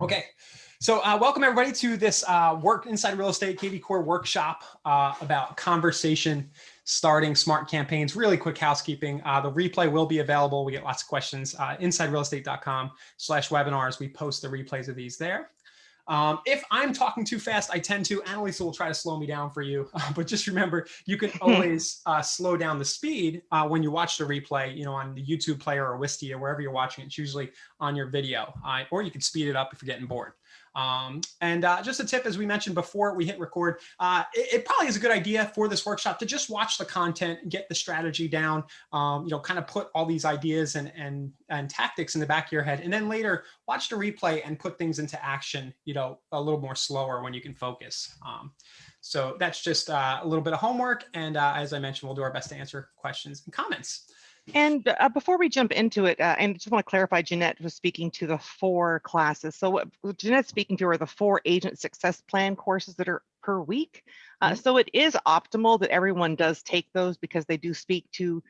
Okay, so welcome everybody to this Work Inside Real Estate kvCORE workshop about conversation starting smart campaigns. Really quick housekeeping. The replay will be available. We get lots of questions. InsideRealEstate.com/webinars. We post the replays of these there. If I'm talking too fast, I tend to. Annalisa will try to slow me down for you. But just remember, you can always slow down the speed when you watch the replay, on the YouTube player or Wistia, or wherever you're watching. It's usually on your video, or you can speed it up if you're getting bored. And just a tip, as we mentioned before we hit record, it probably is a good idea for this workshop to just watch the content, get the strategy down, kind of put all these ideas and tactics in the back of your head, and then later watch the replay and put things into action, a little more slower when you can focus. So that's just a little bit of homework. And as I mentioned, we'll do our best to answer questions and comments. And before we jump into it, and just want to clarify, Jeanette was speaking to the 4 classes. So what Jeanette's speaking to are the 4 agent success plan courses that are per week. So it is optimal that everyone does take those, because they do speak to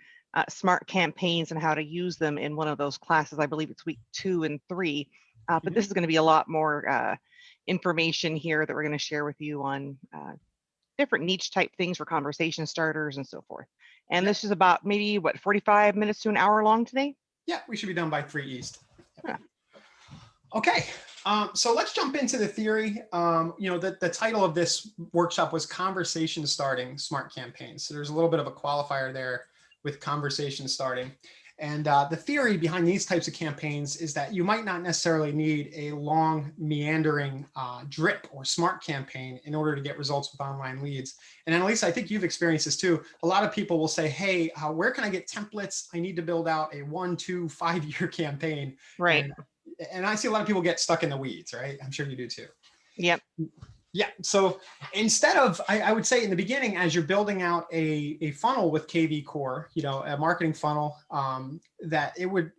smart campaigns and how to use them in one of those classes. I believe it's week 2 and 3. But this is going to be a lot more information here that we're going to share with you on different niche type things for conversation starters and so forth. And this is about maybe 45 minutes to an hour long today? Yeah, we should be done by 3 East. Yeah. Okay, so let's jump into the theory. The title of this workshop was Conversation Starting Smart Campaigns. So there's a little bit of a qualifier there with conversation starting. And the theory behind these types of campaigns is that you might not necessarily need a long, meandering drip or smart campaign in order to get results with online leads. And Annalisa, I think you've experienced this too. A lot of people will say, hey, where can I get templates? I need to build out a 1, 2, 5 year campaign. Right. And I see a lot of people get stuck in the weeds, right? I'm sure you do too. Yep. Yeah. So instead of, I would say in the beginning, as you're building out a funnel with kvCORE, a marketing funnel, that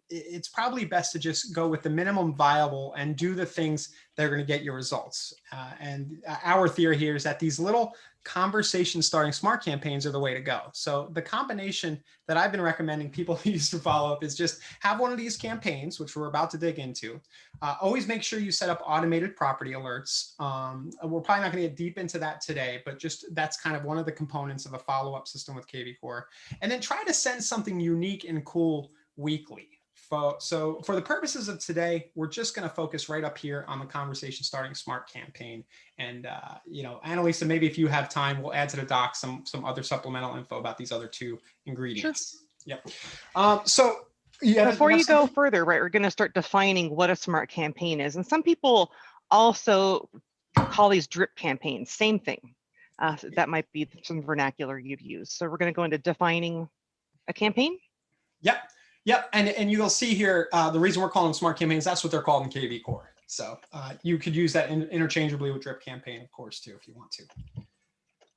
it's probably best to just go with the minimum viable and do the things that are going to get your results. And our theory here is that these little conversation starting smart campaigns are the way to go. So the combination that I've been recommending people use to follow up is just have one of these campaigns, which we're about to dig into. Always make sure you set up automated property alerts. We're probably not going to get deep into that today, but just that's kind of one of the components of a follow-up system with kvCORE. And then try to send something unique and cool weekly. So for the purposes of today, we're just going to focus right up here on the conversation starting smart campaign. And, Annalisa, maybe if you have time, we'll add to the doc some other supplemental info about these other 2 ingredients. Sure. Yep. Before you go further, right, we're going to start defining what a smart campaign is. And some people also call these drip campaigns, same thing. So that might be some vernacular you'd use. So we're going to go into defining a campaign. Yep. And you'll see here, the reason we're calling them smart campaigns, that's what they're called in kvCORE. So you could use that interchangeably with drip campaign, of course, too, if you want to.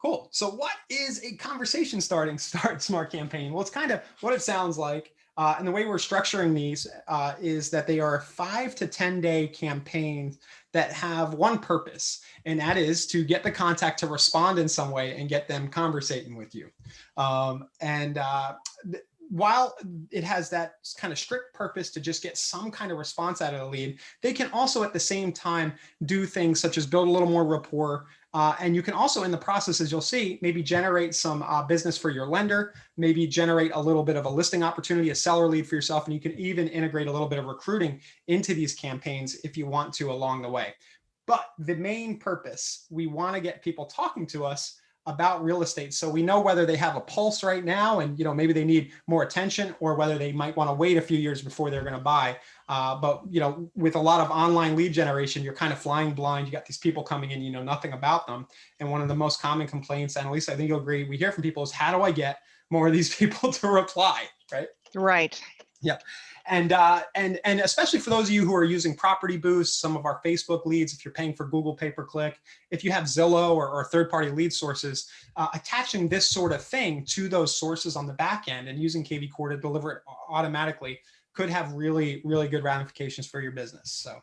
Cool. So what is a conversation start smart campaign? Well, it's kind of what it sounds like. And the way we're structuring these is that they are 5 to 10 day campaigns that have one purpose, and that is to get the contact to respond in some way and get them conversating with you. While it has that kind of strict purpose to just get some kind of response out of the lead, they can also at the same time do things such as build a little more rapport. And you can also in the process, as you'll see, maybe generate some business for your lender, maybe generate a little bit of a listing opportunity, a seller lead for yourself. And you can even integrate a little bit of recruiting into these campaigns if you want to along the way. But the main purpose, we want to get people talking to us about real estate. So we know whether they have a pulse right now and, maybe they need more attention, or whether they might want to wait a few years before they're going to buy. But, with a lot of online lead generation, you're kind of flying blind. You got these people coming in, you know nothing about them. And one of the most common complaints, and at least I think you'll agree, we hear from people is, how do I get more of these people to reply? Right. Right. Yeah. And especially for those of you who are using Property Boost, some of our Facebook leads, if you're paying for Google pay-per-click, if you have Zillow or third-party lead sources, attaching this sort of thing to those sources on the back end and using kvCORE to deliver it automatically could have really, really good ramifications for your business. So,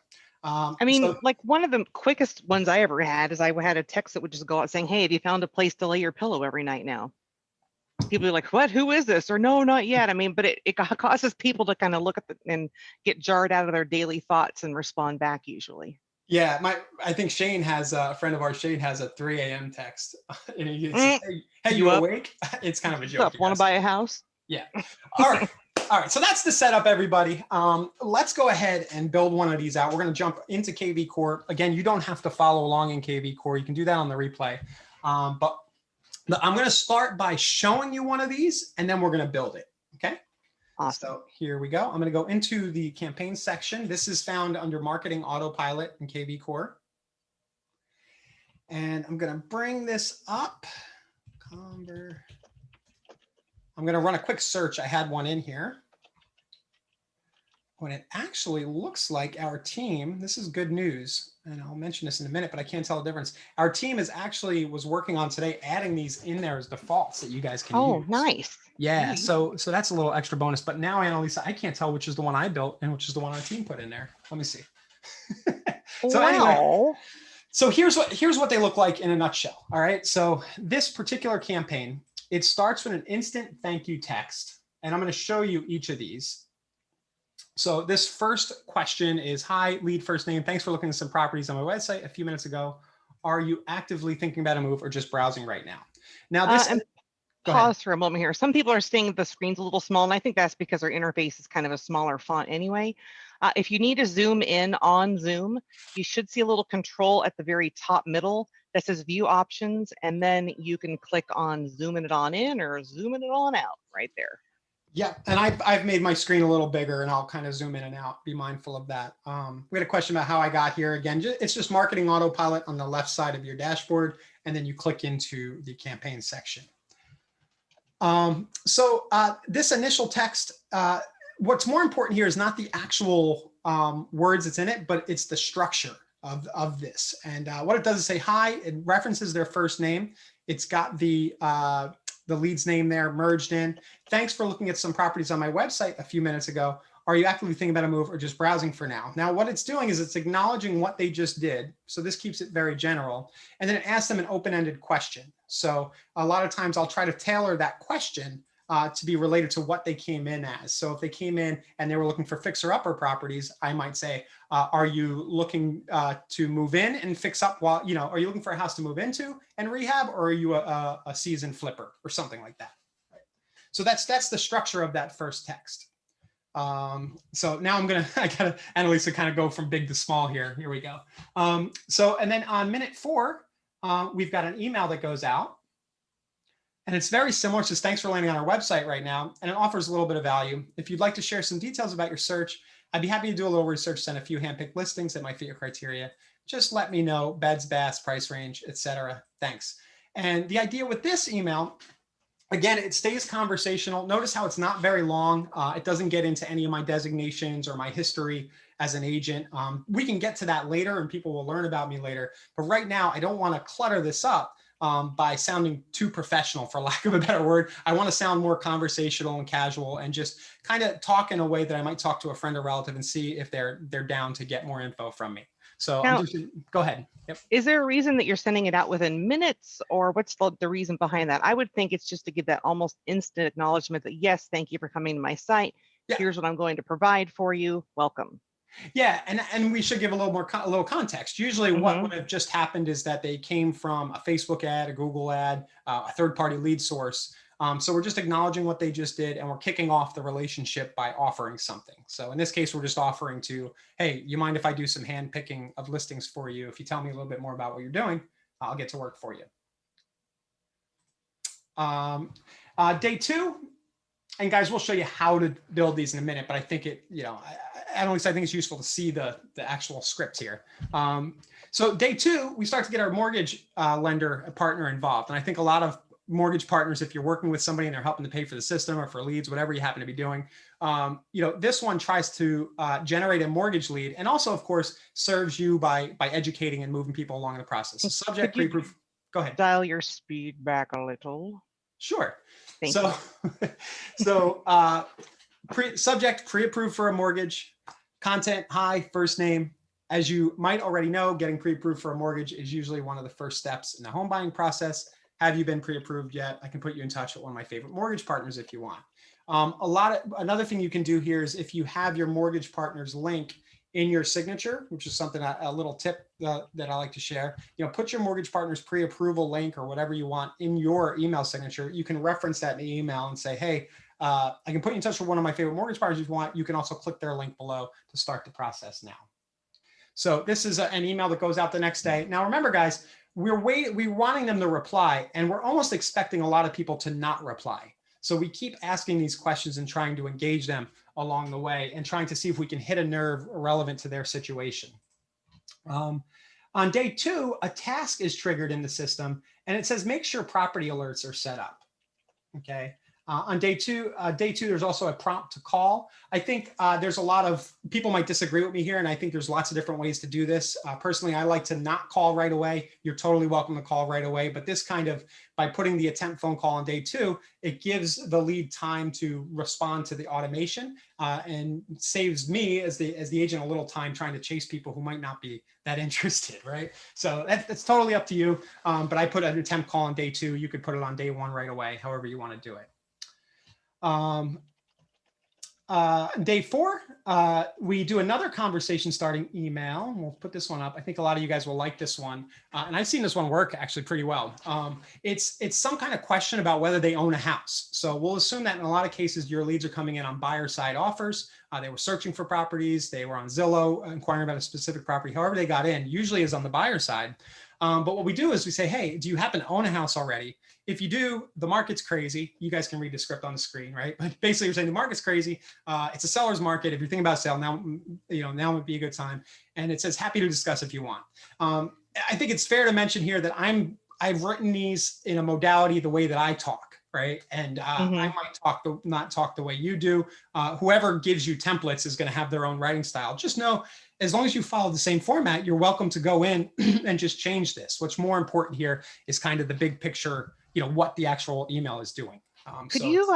like one of the quickest ones I ever had is I had a text that would just go out saying, hey, have you found a place to lay your pillow every night now? People are like, what, who is this? Or no, not yet. But it causes people to kind of look at and get jarred out of their daily thoughts and respond back usually. Yeah, I think Shane has a friend of ours. Shane has a 3 a.m. text, and he says, Mm, "Hey, you you up? awake?" It's kind of a What's joke, up? I Want to guess. buy a house? Yeah. All right. All right. So that's the setup, everybody. Let's go ahead and build one of these out. We're going to jump into kvCORE. Again, you don't have to follow along in kvCORE. You can do that on the replay. But I'm going to start by showing you one of these, and then we're going to build it. Okay. Awesome. So here we go. I'm going to go into the campaign section. This is found under Marketing Autopilot in kvCORE. And I'm going to bring this up. I'm going to run a quick search. I had one in here. When it actually looks like our team, this is good news, and I'll mention this in a minute, but I can't tell the difference. Our team was working on today, adding these in there as defaults that you guys can use. Oh, nice. Yeah, so that's a little extra bonus. But now, Annalisa, I can't tell which is the one I built and which is the one our team put in there. Let me see. So anyway, so here's what they look like in a nutshell. All right. So this particular campaign, it starts with an instant thank you text, and I'm going to show you each of these. So this first question is, hi, lead first name. Thanks for looking at some properties on my website a few minutes ago. Are you actively thinking about a move or just browsing right now? Now this, And go ahead. pause for a moment here. Some people are saying the screen's a little small, and I think that's because our interface is kind of a smaller font anyway. If you need to zoom in on Zoom, you should see a little control at the very top middle that says view options, and then you can click on zooming it on in or zooming it on out right there. Yeah, and I've made my screen a little bigger, and I'll kind of zoom in and out. Be mindful of that. We had a question about how I got here. Again, it's just Marketing Autopilot on the left side of your dashboard, and then you click into the campaign section. This initial text, what's more important here is not the actual words that's in it, but it's the structure of this. And what it does is say hi. It references their first name. It's got the lead's name there merged in. Thanks for looking at some properties on my website a few minutes ago. Are you actively thinking about a move or just browsing for now? Now, what it's doing is it's acknowledging what they just did. So this keeps it very general. And then it asks them an open-ended question. So a lot of times I'll try to tailor that question to be related to what they came in as. So if they came in and they were looking for fixer-upper properties, I might say, are you looking to move in and fix up while, are you looking for a house to move into and rehab, or are you a seasoned flipper or something like that? Right? So that's the structure of that first text. So now I gotta, Annalisa, kind of go from big to small here. Here we go. And then on minute 4, we've got an email that goes out. And it's very similar. It says, thanks for landing on our website right now. And it offers a little bit of value. If you'd like to share some details about your search, I'd be happy to do a little research, send a few handpicked listings that might fit your criteria. Just let me know, beds, baths, price range, etc. Thanks. And the idea with this email, again, it stays conversational. Notice how it's not very long. It doesn't get into any of my designations or my history as an agent. We can get to that later and people will learn about me later. But right now, I don't want to clutter this up by sounding too professional, for lack of a better word. I want to sound more conversational and casual and just kind of talk in a way that I might talk to a friend or relative and see if they're down to get more info from me. So now, go ahead. Yep. Is there a reason that you're sending it out within minutes, or what's the reason behind that? I would think it's just to give that almost instant acknowledgement that, yes, thank you for coming to my site. Yeah. Here's what I'm going to provide for you. Welcome. Yeah, and we should give a little context. Usually what would have just happened is that they came from a Facebook ad, a Google ad, a third-party lead source. So we're just acknowledging what they just did, and we're kicking off the relationship by offering something. So in this case, we're just offering to, hey, you mind if I do some hand picking of listings for you? If you tell me a little bit more about what you're doing, I'll get to work for you. Day 2, and guys, we'll show you how to build these in a minute, but I think at least I think it's useful to see the actual script here. So day 2, we start to get our mortgage lender partner involved. And I think a lot of mortgage partners, if you're working with somebody and they're helping to pay for the system or for leads, whatever you happen to be doing, this one tries to generate a mortgage lead, and also, of course, serves you by educating and moving people along in the process. So subject, pre-proof. Go ahead. Dial your speed back a little. Sure. Thank you. Subject, pre-approved for a mortgage. Content, hi, first name. As you might already know, getting pre-approved for a mortgage is usually one of the first steps in the home buying process. Have you been pre-approved yet? I can put you in touch with one of my favorite mortgage partners if you want. Another thing you can do here is if you have your mortgage partner's link in your signature, which is something, a little tip that I like to share. Put your mortgage partner's pre-approval link or whatever you want in your email signature. You can reference that in the email and say, hey, I can put you in touch with one of my favorite mortgage partners if you want. You can also click their link below to start the process now. So this is an email that goes out the next day. Now, remember, guys, we're wanting them to reply, and we're almost expecting a lot of people to not reply. So we keep asking these questions and trying to engage them along the way and trying to see if we can hit a nerve relevant to their situation. On day 2, a task is triggered in the system, and it says make sure property alerts are set up. Okay. On day two, there's also a prompt to call. I think there's a lot of people might disagree with me here, and I think there's lots of different ways to do this. Personally, I like to not call right away. You're totally welcome to call right away, but this kind of, by putting the attempt phone call on day 2, it gives the lead time to respond to the automation and saves me as the agent a little time trying to chase people who might not be that interested, right? So that's totally up to you. But I put an attempt call on day 2. You could put it on day 1 right away, however you want to do it. Day 4, we do another conversation starting email. We'll put this one up. I think a lot of you guys will like this one. And I've seen this one work actually pretty well. It's some kind of question about whether they own a house. So we'll assume that in a lot of cases, your leads are coming in on buyer side offers. They were searching for properties. They were on Zillow inquiring about a specific property. However they got in, usually is on the buyer side. But what we do is we say, hey, do you happen to own a house already? If you do, the market's crazy. You guys can read the script on the screen, right? But basically you're saying the market's crazy. It's a seller's market. If you're thinking about sale, now would be a good time. And it says, happy to discuss if you want. I think it's fair to mention here that I've written these in a modality the way that I talk, right? And I might not talk the way you do. Whoever gives you templates is going to have their own writing style. Just know, as long as you follow the same format, you're welcome to go in and just change this. What's more important here is kind of the big picture, what the actual email is doing. Could you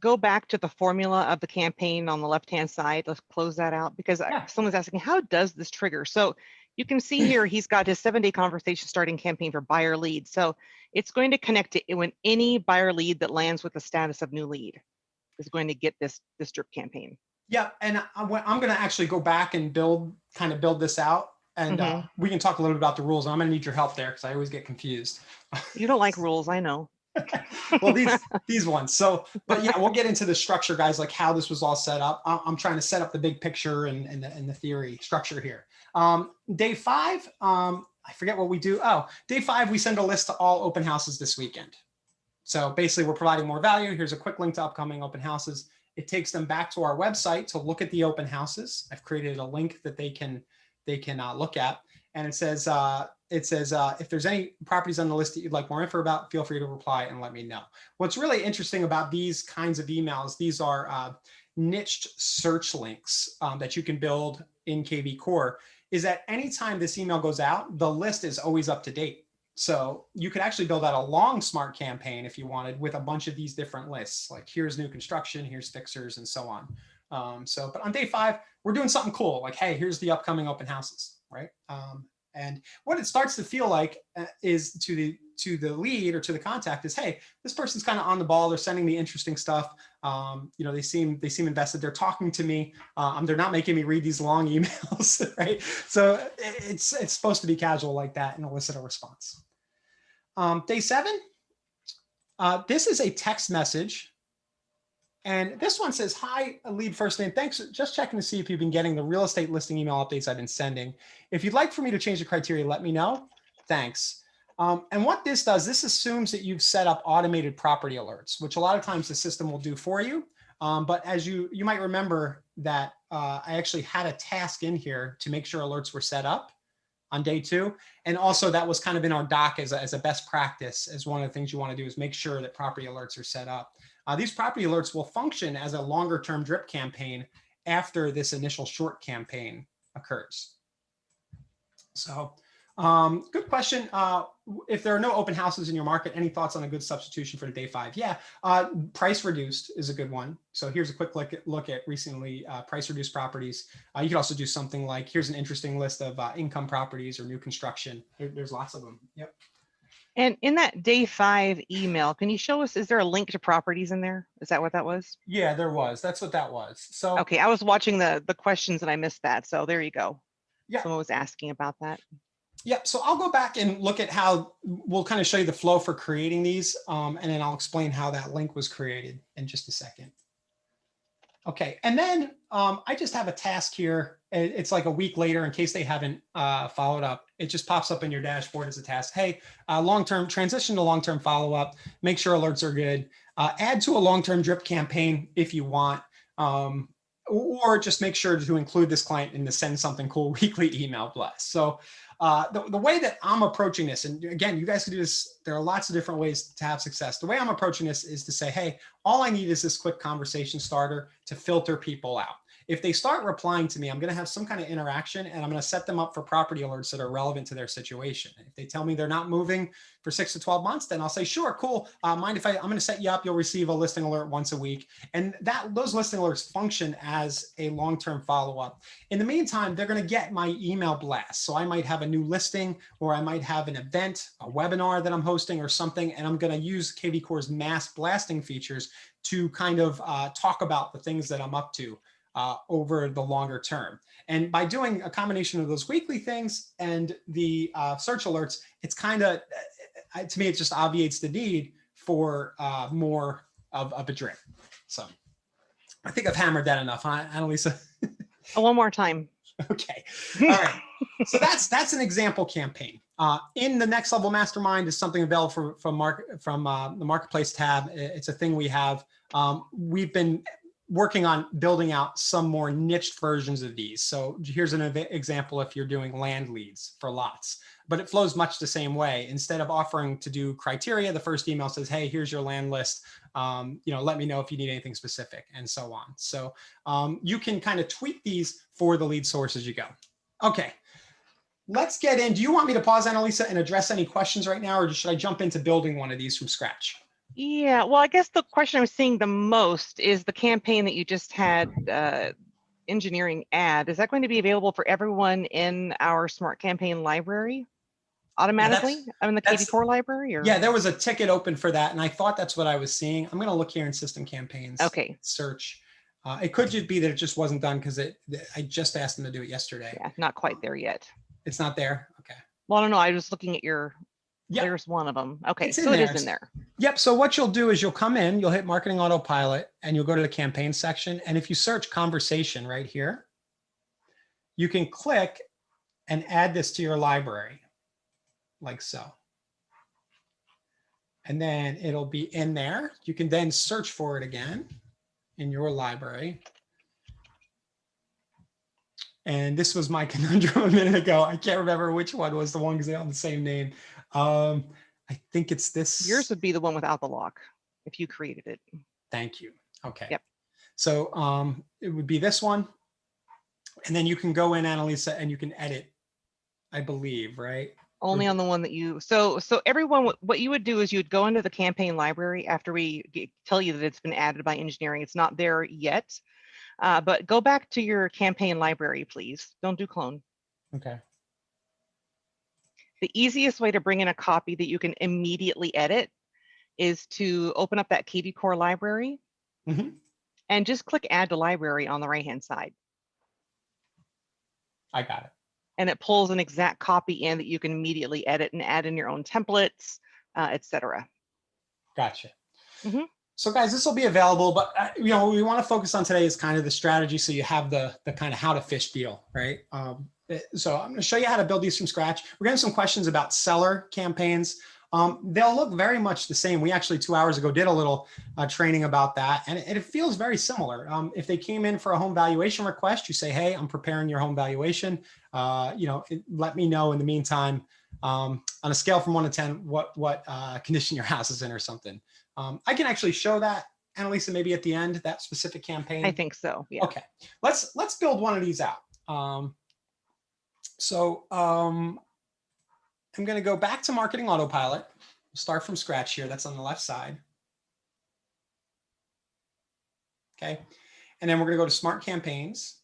go back to the formula of the campaign on the left-hand side? Let's close that out, because someone's asking, how does this trigger? So you can see here, he's got his 7-day conversation starting campaign for buyer lead. So it's going to connect to when any buyer lead that lands with the status of new lead is going to get this drip campaign. Yeah, and I'm going to actually go back and build this out, and we can talk a little bit about the rules. I'm going to need your help there because I always get confused. You don't like rules, I know. Well, these ones. So, but yeah, we'll get into the structure, guys, like how this was all set up. I'm trying to set up the big picture and the theory structure here. Day 5, I forget what we do. Oh, day 5, we send a list to all open houses this weekend. So basically, we're providing more value. Here's a quick link to upcoming open houses. It takes them back to our website to look at the open houses. I've created a link that they can look at, and it says if there's any properties on the list that you'd like more info about, feel free to reply and let me know. What's really interesting about these kinds of emails, these are niched search links that you can build in kvCORE, is that anytime this email goes out, the list is always up to date. So you could actually build out a long smart campaign if you wanted with a bunch of these different lists, like here's new construction, here's fixers, and so on. But on day 5, we're doing something cool, like, hey, here's the upcoming open houses, right? And what it starts to feel like is to the lead or to the contact is, hey, this person's kind of on the ball. They're sending me interesting stuff. They seem invested. They're talking to me. They're not making me read these long emails, right? So it's supposed to be casual like that and elicit a response. Day 7, this is a text message. And this one says, hi, lead first name. Thanks. Just checking to see if you've been getting the real estate listing email updates I've been sending. If you'd like for me to change the criteria, let me know. Thanks. And what this does, this assumes that you've set up automated property alerts, which a lot of times the system will do for you. But as you might remember that I actually had a task in here to make sure alerts were set up on day 2. And also that was kind of in our doc as a best practice, as one of the things you want to do is make sure that property alerts are set up. These property alerts will function as a longer term drip campaign after this initial short campaign occurs. So good question. If there are no open houses in your market, any thoughts on a good substitution for the day 5? Yeah, price reduced is a good one. So here's a quick look at recently price reduced properties. You could also do something like, here's an interesting list of income properties or new construction. There's lots of them. Yep. And in that day 5 email, can you show us, is there a link to properties in there? Is that what that was? Yeah, there was. That's what that was. So Okay, I was watching the questions and I missed that. So there you go. yeah, Someone was asking about that. Yep. So I'll go back and look at how we'll kind of show you the flow for creating these. And then I'll explain how that link was created in just a second. Okay. And then I just have a task here. It's like a week later in case they haven't followed up. It just pops up in your dashboard as a task. Hey, long-term transition to long-term follow-up. Make sure alerts are good. Add to a long-term drip campaign if you want. Or just make sure to include this client in the send something cool weekly email blast. So the way that I'm approaching this, and again, you guys can do this. There are lots of different ways to have success. The way I'm approaching this is to say, hey, all I need is this quick conversation starter to filter people out. If they start replying to me, I'm going to have some kind of interaction and I'm going to set them up for property alerts that are relevant to their situation. If they tell me they're not moving for 6 to 12 months, then I'll say, sure, cool. Mind if I'm going to set you up, you'll receive a listing alert once a week. And those listing alerts function as a long-term follow-up. In the meantime, they're going to get my email blast. So I might have a new listing, or I might have an event, a webinar that I'm hosting or something, and I'm going to use kvCORE's mass blasting features to kind of talk about the things that I'm up to over the longer term. And by doing a combination of those weekly things and the search alerts, it's kind of, to me, it just obviates the need for more of a drip. So I think I've hammered that enough, huh, Annalisa? Oh, one more time. Okay. All right. So that's an example campaign. In the Next Level Mastermind is something available from the Marketplace tab. It's a thing we have. We've been working on building out some more niched versions of these. So here's an example if you're doing land leads for lots, but it flows much the same way. Instead of offering to do criteria, the first email says, hey, here's your land list. Let me know if you need anything specific, and so on. So you can kind of tweak these for the lead source as you go. Okay, let's get in. Do you want me to pause, Annalisa, and address any questions right now, or should I jump into building one of these from scratch? Yeah, well, I guess the question I'm seeing the most is the campaign that you just had engineering ad. Is that going to be available for everyone in our Smart Campaign library automatically? I mean, the kvCORE library? Or? Yeah, there was a ticket open for that, and I thought that's what I was seeing. I'm going to look here in system campaigns. Okay. Search. It could just be that it just wasn't done because I just asked them to do it yesterday. Yeah, not quite there yet. It's not there? Okay. Well, I don't know. I was looking at your, there's one of them. Okay, so it is in there. Yep, so what you'll do is you'll come in, you'll hit Marketing Autopilot, and you'll go to the campaign section. And if you search conversation right here, you can click and add this to your library, like so. And then it'll be in there. You can then search for it again in your library. And this was my conundrum a minute ago. I can't remember which one was the one because they all have the same name. I think it's this. Yours would be the one without the lock if you created it. Thank you. Okay. Yep. So it would be this one. And then you can go in, Annalisa, and you can edit, I believe, right? Only on the one that you, so everyone, what you would do is you would go into the campaign library after we tell you that it's been added by engineering. It's not there yet, but go back to your campaign library, please. Don't do clone. Okay. The easiest way to bring in a copy that you can immediately edit is to open up that kvCORE library and just click add to library on the right-hand side. I got it. And it pulls an exact copy in that you can immediately edit and add in your own templates, etc. Gotcha. So guys, this will be available, but what we want to focus on today is kind of the strategy. So you have the kind of how to fish deal, right? So I'm going to show you how to build these from scratch. We're getting some questions about seller campaigns. They'll look very much the same. We actually 2 hours ago did a little training about that, and it feels very similar. If they came in for a home valuation request, you say, hey, I'm preparing your home valuation. Let me know in the meantime, on a scale from 1 to 10, what condition your house is in or something. I can actually show that, Annalisa, maybe at the end, that specific campaign. I think so, yeah. Okay, let's build one of these out. I'm going to go back to Marketing Autopilot. We'll start from scratch here. That's on the left side. Okay. And then we're going to go to Smart Campaigns.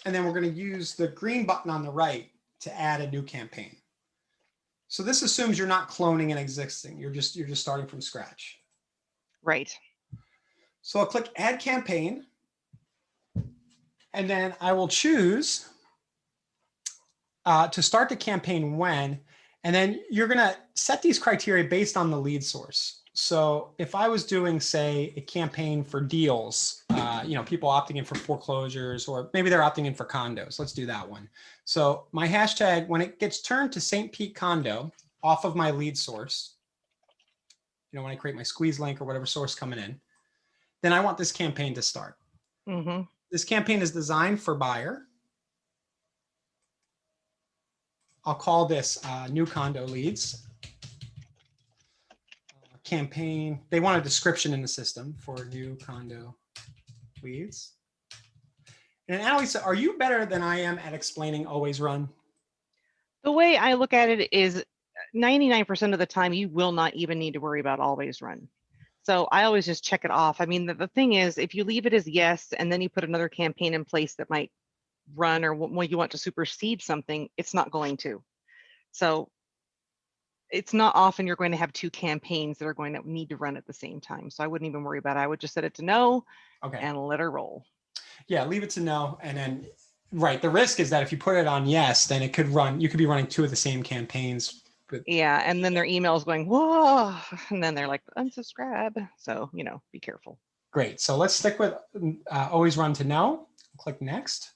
And then we're going to use the green button on the right to add a new campaign. So this assumes you're not cloning an existing. You're just starting from scratch. Right. So I'll click Add Campaign, and then I will choose to start the campaign when, and then you're going to set these criteria based on the lead source. So if I was doing, say, a campaign for deals, people opting in for foreclosures, or maybe they're opting in for condos. Let's do that one. So my hashtag, when it gets turned to St. Pete condo off of my lead source, when I create my squeeze link or whatever source coming in, then I want this campaign to start. Mm-hmm. This campaign is designed for buyer. I'll call this new condo leads. Campaign, they want a description in the system for new condo leads. And Annalisa, are you better than I am at explaining always run? The way I look at it is 99% of the time, you will not even need to worry about always run. So I always just check it off. I mean, the thing is, if you leave it as yes, and then you put another campaign in place that might run, or when you want to supersede something, it's not going to. So it's not often you're going to have two campaigns that are going to need to run at the same time. So I wouldn't even worry about it. I would just set it to no, and let her roll. Yeah, leave it to no. And then, right, the risk is that if you put it on yes, then it could run, you could be running two of the same campaigns. Yeah, and then their email is going, whoa, and then they're like, unsubscribe. So, be careful. Great. So let's stick with always run to no. Click next.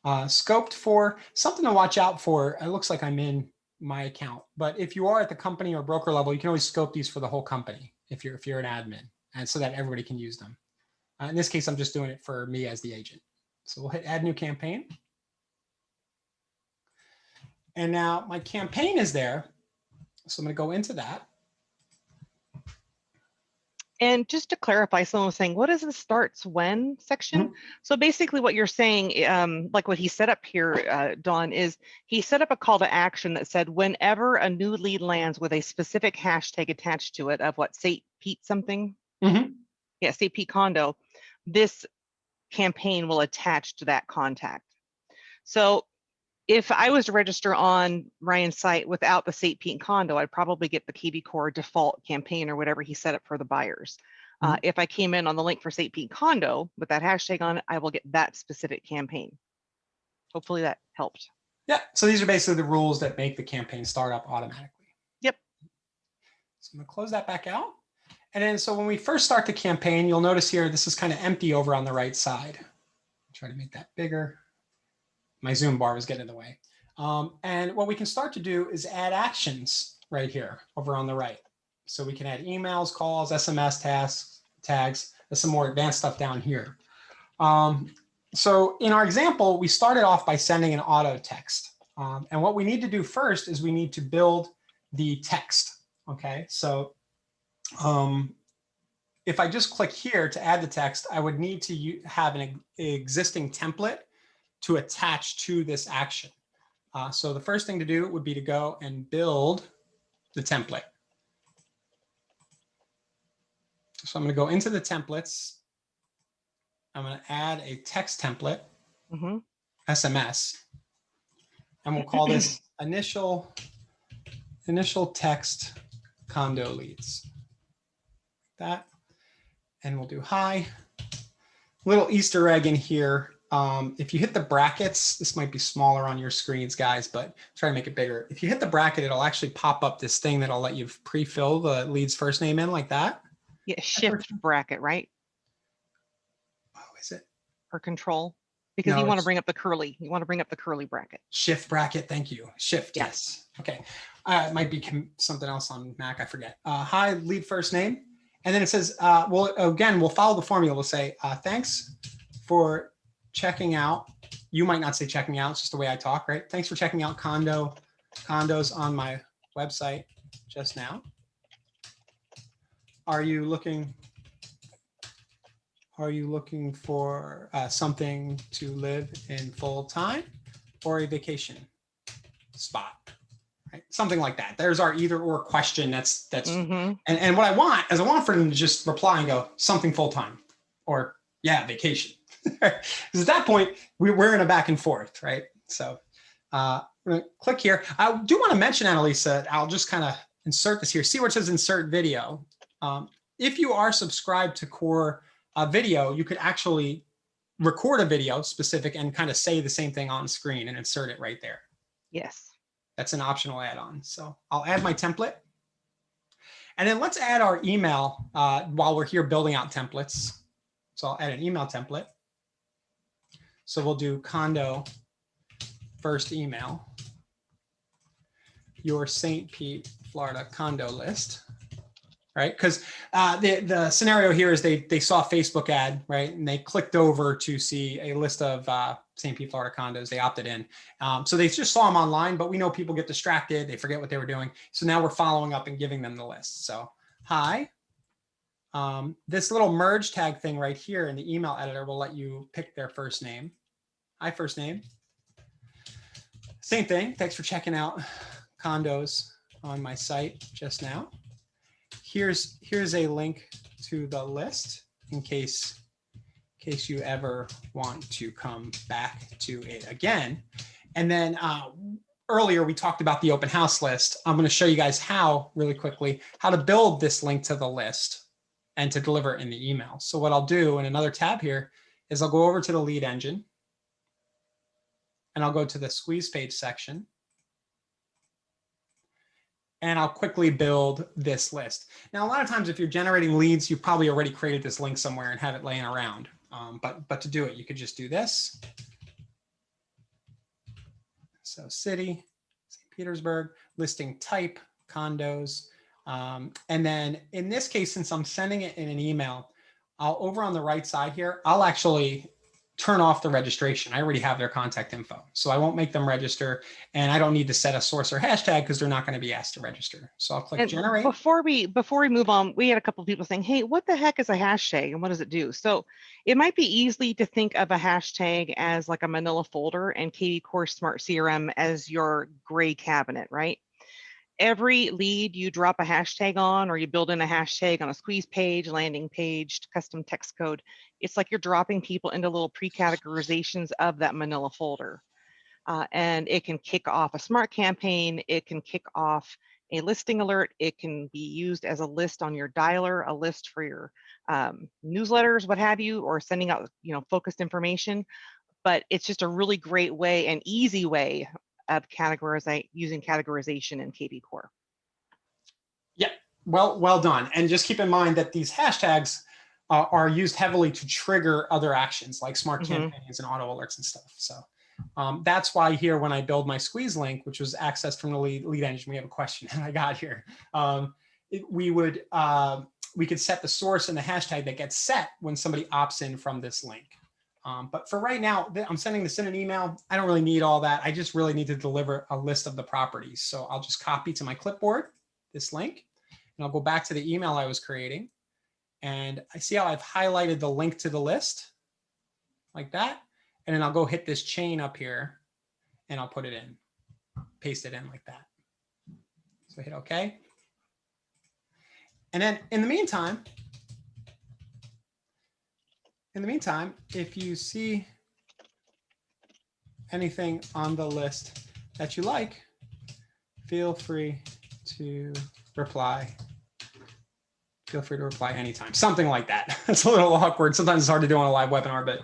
Scoped for, something to watch out for. It looks like I'm in my account, but if you are at the company or broker level, you can always scope these for the whole company if you're an admin, and so that everybody can use them. In this case, I'm just doing it for me as the agent. So we'll hit add new campaign. And now my campaign is there. So I'm going to go into that. And just to clarify, someone was saying, what is the starts when section? Mm-hmm. So basically what you're saying, like what he set up here, Dawn, is he set up a call to action that said, whenever a new lead lands with a specific hashtag attached to it of what, St. Pete something? Mm-hmm. Yeah, St. Pete condo, this campaign will attach to that contact. So if I was to register on Ryan's site without the St. Pete condo, I'd probably get the kvCORE default campaign or whatever he set up for the buyers. Mm-hmm. If I came in on the link for St. Pete condo with that hashtag on it, I will get that specific campaign. Hopefully that helped. Yeah, so these are basically the rules that make the campaign start up automatically. Yep. So I'm gonna close that back out. And then, so when we first start the campaign, you'll notice here, this is kind of empty over on the right side. Try to make that bigger. My Zoom bar was getting in the way. And what we can start to do is add actions right here over on the right. So we can add emails, calls, SMS tasks, tags. There's some more advanced stuff down here. So in our example, we started off by sending an auto text. And what we need to do first is we need to build the text. Okay, so if I just click here to add the text, I would need to have an existing template to attach to this action. So the first thing to do would be to go and build the template. So I'm going to go into the templates. I'm going to add a text template, mm-hmm. SMS, and we'll call this initial text condo leads. That, and we'll do hi. Little Easter egg in here. If you hit the brackets, this might be smaller on your screens, guys, but try to make it bigger. If you hit the bracket, it'll actually pop up this thing that'll let you pre-fill the lead's first name in like that. Yeah, shift bracket, right? Oh, is it? Or control? Because you want to bring up the curly. You want to bring up the curly bracket. Shift bracket, thank you. Shift, yeah. Yes. Okay. It might be something else on Mac, I forget. Hi, lead first name. And then it says, well, again, we'll follow the formula. We'll say, thanks for checking out. You might not say checking out, it's just the way I talk, right? Thanks for checking out condos on my website just now. Are you looking for something to live in full time or a vacation spot? Right? Something like that. There's our either or question. That's mm-hmm. and what I want is I want for them to just reply and go something full time or yeah, vacation. Because at that point we're in a back and forth, right? So I'm gonna click here. I do want to mention, Annalisa, I'll just kind of insert this here. See where it says insert video. If you are subscribed to Core Video, you could actually record a video specific and kind of say the same thing on screen and insert it right there. Yes. That's an optional add-on. So I'll add my template. And then let's add our email while we're here building out templates. So I'll add an email template. So we'll do condo first email, your St. Pete, Florida condo list, right? Because the scenario here is they saw a Facebook ad, right? And they clicked over to see a list of St. Pete, Florida condos. They opted in. So they just saw them online, but we know people get distracted. They forget what they were doing. So now we're following up and giving them the list. So, hi. This little merge tag thing right here in the email editor will let you pick their first name. Hi, first name. Same thing. Thanks for checking out condos on my site just now. Here's a link to the list in case you ever want to come back to it again. And then earlier we talked about the open house list. I'm going to show you guys how, really quickly, how to build this link to the list and to deliver it in the email. So what I'll do in another tab here is I'll go over to the lead engine and I'll go to the squeeze page section. And I'll quickly build this list. Now, a lot of times if you're generating leads, you've probably already created this link somewhere and have it laying around. But to do it, you could just do this. So city, St. Petersburg, listing type, condos. And then in this case, since I'm sending it in an email, over on the right side here, I'll actually turn off the registration. I already have their contact info. So I won't make them register, and I don't need to set a source or hashtag because they're not going to be asked to register. So I'll click generate. Before we move on, we had a couple of people saying, hey, what the heck is a hashtag and what does it do? So it might be easy to think of a hashtag as like a manila folder and kvCORE Smart CRM as your gray cabinet, right? Every lead you drop a hashtag on, or you build in a hashtag on a squeeze page, landing page, custom text code, it's like you're dropping people into little pre-categorizations of that manila folder. And it can kick off a smart campaign. It can kick off a listing alert. It can be used as a list on your dialer, a list for your newsletters, what have you, or sending out, focused information. But it's just a really great way, an easy way of using categorization in kvCORE. Yeah, well done. And just keep in mind that these hashtags are used heavily to trigger other actions like smart campaigns and auto alerts and stuff. So that's why here, when I build my squeeze link, which was accessed from the lead engine, we have a question that I got here. We could set the source and the hashtag that gets set when somebody opts in from this link. But for right now, I'm sending this in an email. I don't really need all that. I just really need to deliver a list of the properties. So I'll just copy to my clipboard this link, and I'll go back to the email I was creating. And I see how I've highlighted the link to the list like that. And then I'll go hit this chain up here and I'll put it in, paste it in like that. So hit OK. And then in the meantime, if you see anything on the list that you like, feel free to reply. Feel free to reply anytime, something like that. It's a little awkward. Sometimes it's hard to do on a live webinar, but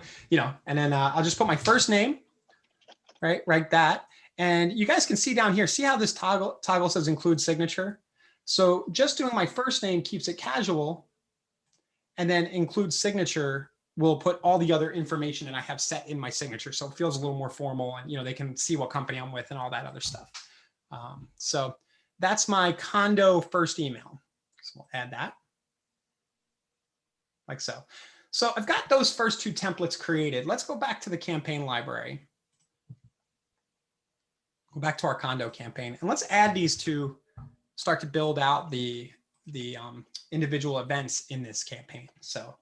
and then I'll just put my first name, right that. And you guys can see down here, see how this toggle says include signature. So just doing my first name keeps it casual, and then include signature will put all the other information that I have set in my signature. So it feels a little more formal, and they can see what company I'm with and all that other stuff. So that's my condo first email. So we'll add that. Like so. So I've got those first two templates created. Let's go back to the campaign library. Go back to our condo campaign, and let's add these to start to build out the individual events in this campaign. So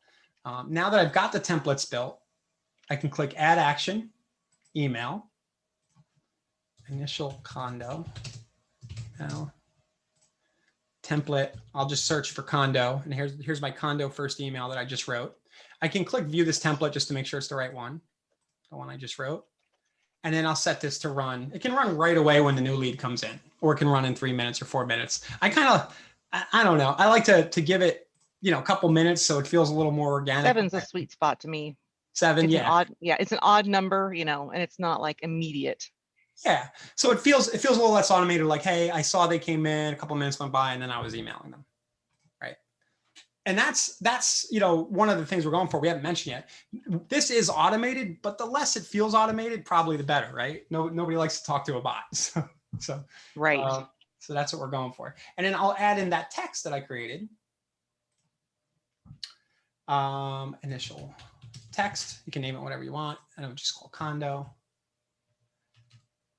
now that I've got the templates built, I can click Add Action, Email, Initial Condo, now template. I'll just search for condo, and here's my condo first email that I just wrote. I can click View this template just to make sure it's the right one, the one I just wrote. And then I'll set this to run. It can run right away when the new lead comes in, or it can run in 3 minutes or 4 minutes. I don't know. I like to give it, a couple minutes so it feels a little more organic. 7's a sweet spot to me. 7, It's yeah. an odd, it's an odd number, and it's not like immediate. Yeah. So it feels a little less automated, like, hey, I saw they came in, a couple minutes went by, and then I was emailing them. Right. And that's one of the things we're going for. We haven't mentioned yet. This is automated, but the less it feels automated, probably the better, right? Nobody likes to talk to a bot. So right. So that's what we're going for. And then I'll add in that text that I created. Initial text. You can name it whatever you want. And I'll just call condo.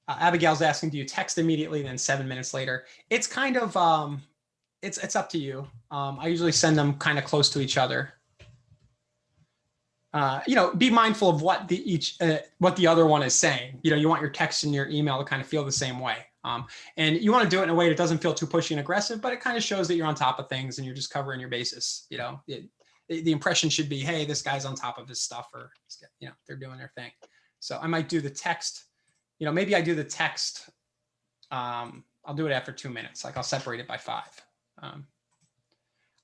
Abigail's asking, do you text immediately, then 7 minutes later? It's kind of, it's up to you. I usually send them kind of close to each other. Be mindful of what the other one is saying. You want your text and your email to kind of feel the same way. And you want to do it in a way that doesn't feel too pushy and aggressive, but it kind of shows that you're on top of things and you're just covering your bases. The impression should be, hey, this guy's on top of his stuff, or they're doing their thing. So I might do the text. Maybe I do the text. I'll do it after 2 minutes. Like I'll separate it by 5.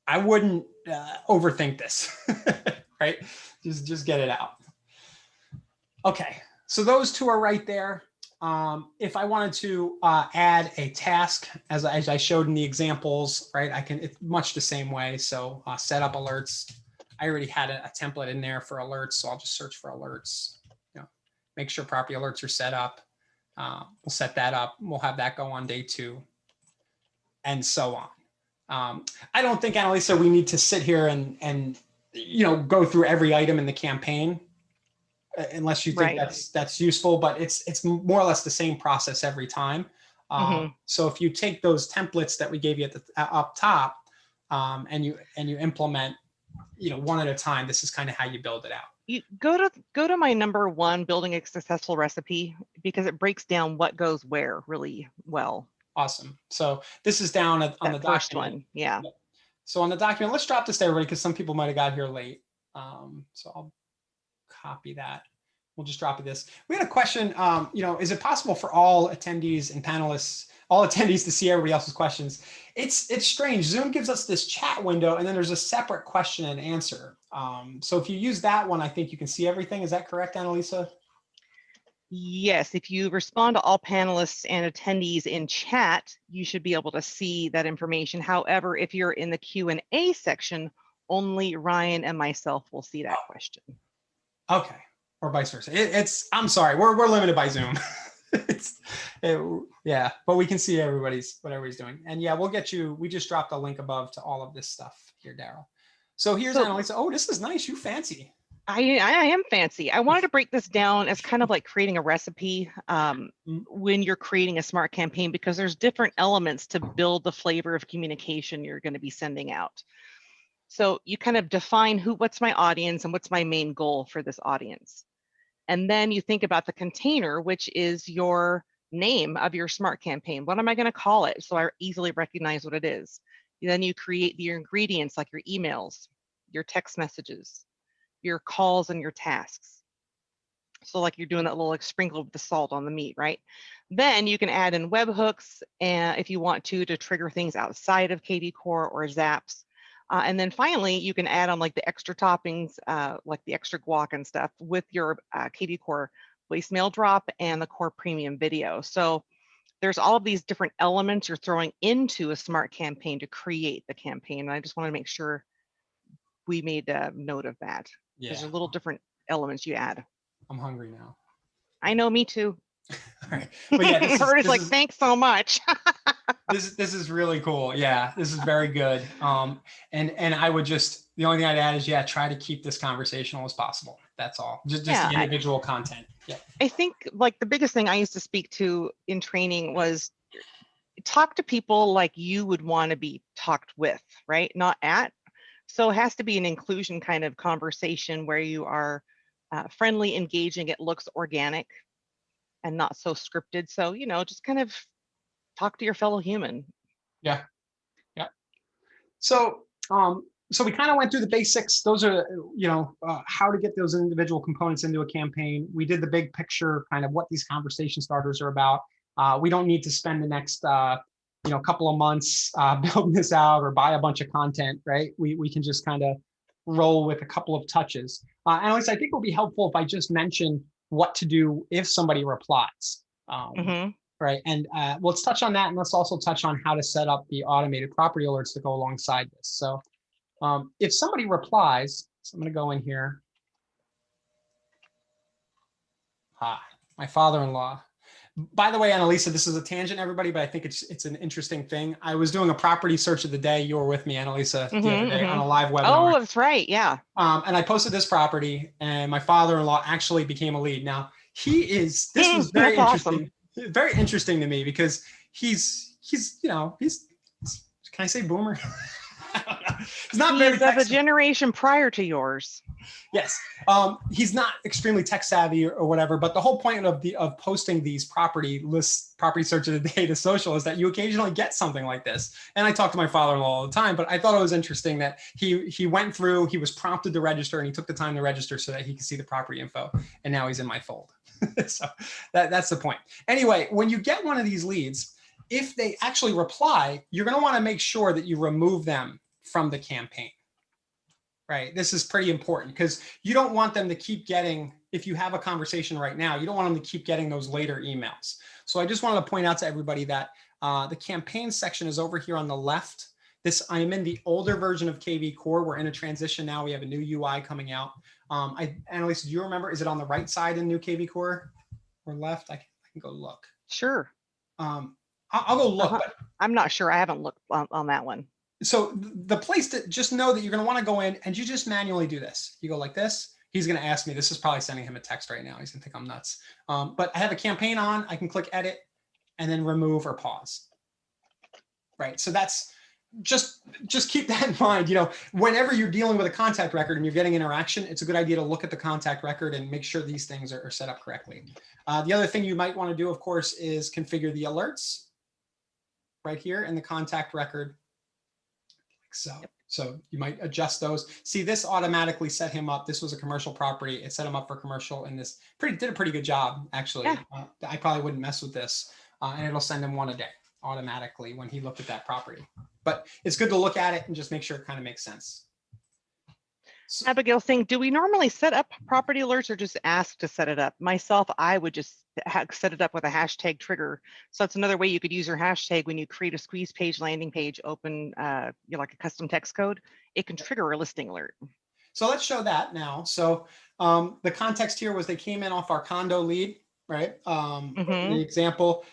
I wouldn't overthink this, right? Just get it out. Okay, so those two are right there. If I wanted to add a task, as I showed in the examples, right, it's much the same way. So set up alerts. I already had a template in there for alerts, so I'll just search for alerts. Make sure property alerts are set up. We'll set that up. We'll have that go on day 2, and so on. I don't think, Annalisa, we need to sit here and go through every item in the campaign, unless you think that's useful. But it's more or less the same process every time. So if you take those templates that we gave you at the up top, and you implement, one at a time, this is kind of how you build it out. You go to my number 1, building a successful recipe, because it breaks down what goes where really well. Awesome. So this is down on the first document. one. Yeah. So on the document, let's drop this to everybody because some people might have got here late. So I'll copy that. We'll just drop this. We had a question, is it possible for all attendees and panelists, all attendees, to see everybody else's questions? It's strange. Zoom gives us this chat window, and then there's a separate question and answer. So if you use that one, I think you can see everything. Is that correct, Annalisa? Yes, if you respond to all panelists and attendees in chat, you should be able to see that information. However, if you're in the Q&A section, only Ryan and myself will see that question. Okay. Or vice versa. I'm sorry, we're limited by Zoom. Yeah, but we can see what everybody's doing. And yeah, we'll get you, we just dropped a link above to all of this stuff here, Daryl. So here's Annalisa. Oh, this is nice. You fancy. I am fancy. I wanted to break this down as kind of like creating a recipe when you're creating a smart campaign, because there's different elements to build the flavor of communication you're going to be sending out. So you kind of define what's my audience and what's my main goal for this audience. And then you think about the container, which is your name of your smart campaign. What am I going to call it so I easily recognize what it is? Then you create your ingredients, like your emails, your text messages, your calls, and your tasks. So like you're doing that little sprinkle of the salt on the meat, right? Then you can add in webhooks, and if you want to trigger things outside of kvCORE or Zaps. And then finally, you can add on like the extra toppings, like the extra guac and stuff with your kvCORE voicemail drop and the Core Premium video. So there's all of these different elements you're throwing into a smart campaign to create the campaign. And I just want to make sure we made a note of that. Yeah. There's a little different elements you add. I'm hungry now. I know, me too. All right. But yeah, Bert is like, thanks so much. This is really cool. Yeah, this is very good. And I would the only thing I'd add is, try to keep this conversational as possible. That's all. Just the individual content. Yeah. I think like the biggest thing I used to speak to in training was talk to people like you would want to be talked with, right? Not at. So it has to be an inclusion kind of conversation where you are friendly, engaging. It looks organic and not so scripted. So, just kind of talk to your fellow human. Yeah. Yeah. So So we kind of went through the basics. Those are, how to get those individual components into a campaign. We did the big picture, kind of what these conversation starters are about. We don't need to spend the next, couple of months building this out or buy a bunch of content, right? We can just kind of roll with a couple of touches. And at least I think it will be helpful if I just mention what to do if somebody replies. Right. And let's touch on that. And let's also touch on how to set up the automated property alerts to go alongside this. So if somebody replies, so I'm going to go in here. My father-in-law. By the way, Annalisa, this is a tangent, everybody, but I think it's an interesting thing. I was doing a property search of the day. You were with me, Annalisa, the other day on a live webinar. Oh, that's right. Yeah. And I posted this property, and my father-in-law actually became a lead. Now, this was very interesting. Awesome. Very interesting to me because he's can I say boomer? He's not very of a generation prior to yours. Yes. He's not extremely tech savvy or whatever, but the whole point of posting these property search of the day to social is that you occasionally get something like this. And I talk to my father-in-law all the time, but I thought it was interesting that he went through, he was prompted to register, and he took the time to register so that he could see the property info. And now he's in my fold. So that's the point. Anyway, when you get one of these leads, if they actually reply, you're going to want to make sure that you remove them from the campaign. Right. This is pretty important because you don't want them to keep getting, if you have a conversation right now, you don't want them to keep getting those later emails. So I just wanted to point out to everybody that the campaign section is over here on the left. I am in the older version of kvCORE. We're in a transition now. We have a new UI coming out. Annalisa, do you remember, is it on the right side in new kvCORE or left? I can go look. Sure. I'll go look. But I'm not sure. I haven't looked on that one. So the place to just know that you're going to want to go in and you just manually do this. You go like this. He's going to ask me, this is probably sending him a text right now. He's going to think I'm nuts. But I have a campaign on, I can click edit and then remove or pause. Right. So that's just keep that in mind. Whenever you're dealing with a contact record and you're getting interaction, it's a good idea to look at the contact record and make sure these things are set up correctly. The other thing you might want to do, of course, is configure the alerts right here in the contact record. So you might adjust those. See, this automatically set him up. This was a commercial property. It set him up for commercial, and this did a pretty good job, actually. Yeah. I probably wouldn't mess with this, and it'll send him one a day automatically when he looked at that property. But it's good to look at it and just make sure it kind of makes sense. So, Abigail saying, do we normally set up property alerts or just ask to set it up? Myself, I would just set it up with a hashtag trigger. So that's another way you could use your hashtag when you create a squeeze page, landing page, open like a custom text code. It can trigger a listing alert. So let's show that now. So the context here was they came in off our condo lead, right? The example,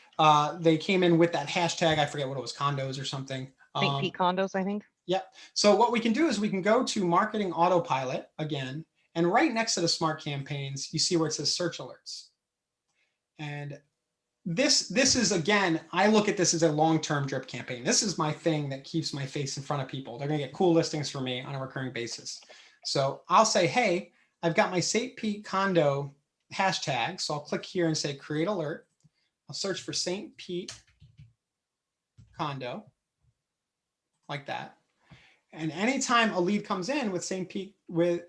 they came in with that hashtag. I forget what it was, condos or something. St. Pete condos, I think. Yep. So what we can do is we can go to marketing autopilot again, and right next to the smart campaigns, you see where it says search alerts. And this is, again, I look at this as a long-term drip campaign. This is my thing that keeps my face in front of people. They're going to get cool listings from me on a recurring basis. So I'll say, hey, I've got my St. Pete condo hashtag. So I'll click here and say create alert. I'll search for St. Pete condo like that. And anytime a lead comes in with St. Pete with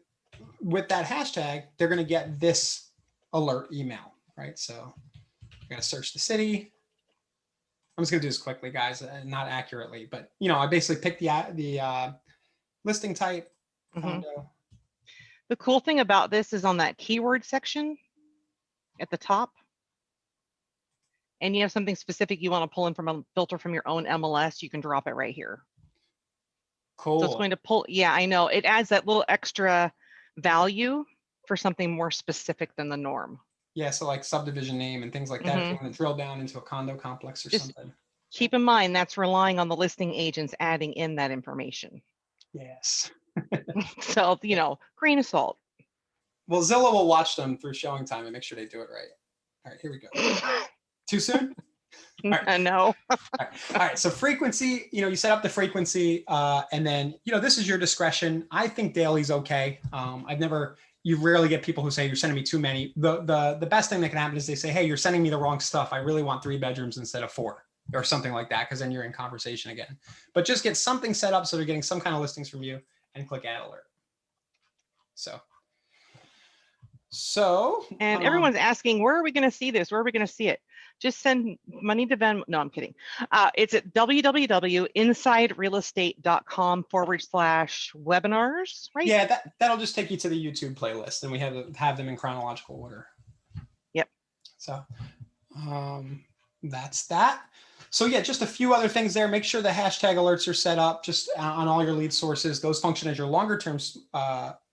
that hashtag, they're going to get this alert email, right? So I'm going to search the city. I'm just going to do this quickly, guys, not accurately, but I basically picked the listing type. Condo. The cool thing about this is on that keyword section at the top, and you have something specific you want to pull in from a filter from your own MLS, you can drop it right here. Cool. So it's going to pull, yeah, I know. It adds that little extra value for something more specific than the norm. Yeah, so like subdivision name and things like that, if you want to drill down into a condo complex or something. Keep in mind, that's relying on the listing agents adding in that information. Yes. So, grain of salt. Well, Zillow will watch them through showing time and make sure they do it right. All right, here we go. Too soon? Right. No. All right. So frequency, you set up the frequency and then, this is your discretion. I think daily's okay. You rarely get people who say you're sending me too many. The best thing that can happen is they say, hey, you're sending me the wrong stuff. I really want 3 bedrooms instead of 4 or something like that. Cause then you're in conversation again, but just get something set up so they're getting some kind of listings from you. and click add alert. And everyone's asking, where are we going to see this? Where are we going to see it? Just send money to Venmo. No, I'm kidding. It's at www.insiderealestate.com/webinars, right? Yeah, that'll just take you to the YouTube playlist, and we have them in chronological order. Yep. So that's that. So yeah, just a few other things there. Make sure the hashtag alerts are set up just on all your lead sources. Those function as your longer term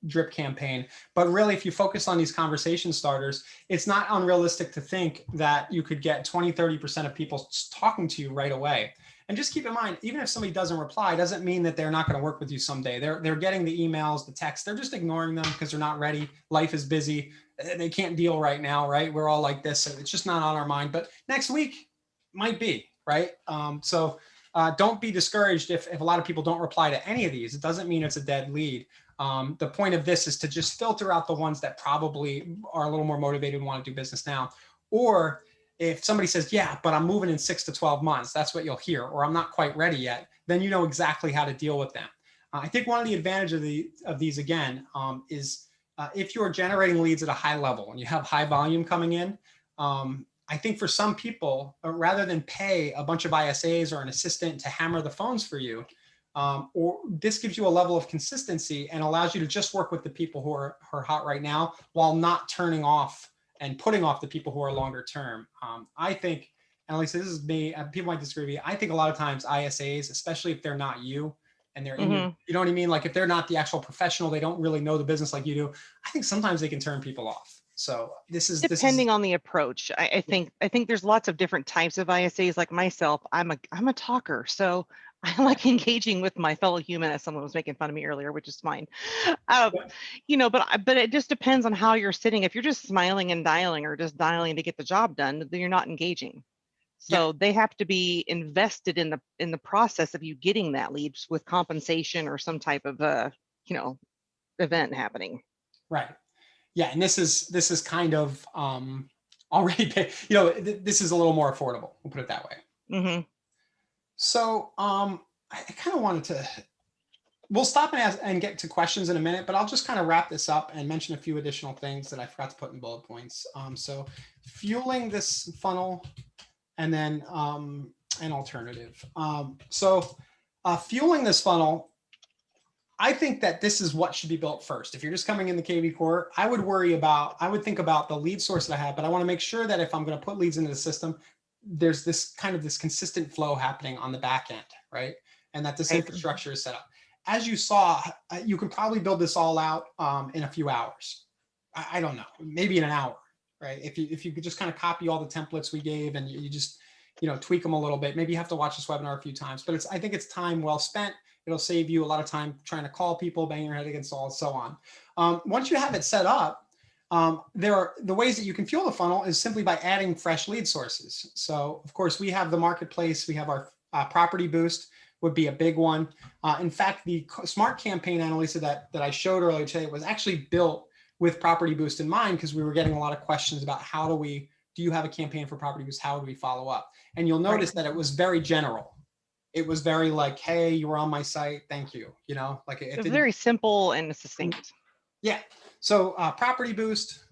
drip campaign. But really, if you focus on these conversation starters, it's not unrealistic to think that you could get 20-30% of people talking to you right away. And just keep in mind, even if somebody doesn't reply, doesn't mean that they're not going to work with you someday. They're getting the emails, the texts. They're just ignoring them because they're not ready. Life is busy. They can't deal right now, right? We're all like this. So it's just not on our mind. But next week might be, right? Don't be discouraged if a lot of people don't reply to any of these. It doesn't mean it's a dead lead. The point of this is to just filter out the ones that probably are a little more motivated and want to do business now. Or if somebody says, yeah, but I'm moving in 6 to 12 months, that's what you'll hear, or I'm not quite ready yet, then you know exactly how to deal with them. I think one of the advantages of these, again, is if you're generating leads at a high level and you have high volume coming in, I think for some people, rather than pay a bunch of ISAs or an assistant to hammer the phones for you, or this gives you a level of consistency and allows you to just work with the people who are hot right now while not turning off and putting off the people who are longer term. I think, and at least this is me, people might disagree with me, I think a lot of times ISAs, especially if they're not you and they're in your, you know what I mean? Like if they're not the actual professional, they don't really know the business like you do, I think sometimes they can turn people off. So depending on the approach. I think there's lots of different types of ISAs. Like myself, I'm a talker, so I like engaging with my fellow human, as someone was making fun of me earlier, which is fine. But it just depends on how you're sitting. If you're just smiling and dialing, or just dialing to get the job done, then you're not engaging. So they have to be invested in the process of you getting that lead with compensation or some type of event happening. Right. Yeah, and this is kind of already, this is a little more affordable. We'll put it that way. Mm-hmm. So I kind of wanted to, we'll stop and get to questions in a minute, but I'll just kind of wrap this up and mention a few additional things that I forgot to put in bullet points. So fueling this funnel, and then an alternative. Fueling this funnel, I think that this is what should be built first. If you're just coming in the kvCORE, I would think about the lead source that I have, but I want to make sure that if I'm going to put leads into the system, there's this consistent flow happening on the back end, right? And that this infrastructure is set up. As you saw, you could probably build this all out in a few hours. I don't know, maybe in an hour, right? If you could just kind of copy all the templates we gave and you just, tweak them a little bit. Maybe you have to watch this webinar a few times, but I think it's time well spent. It'll save you a lot of time trying to call people, bang your head against the wall, and so on. Once you have it set up, the ways that you can fuel the funnel is simply by adding fresh lead sources. So of course we have the marketplace, we have our property boost would be a big one. In fact, the smart campaign, Annalisa, that I showed earlier today was actually built with property boost in mind, because we were getting a lot of questions about do you have a campaign for property boost? How do we follow up? And you'll notice that it was very general. It was very like, hey, you were on my site, thank you. Like it was very simple and succinct. Yeah. So property boost,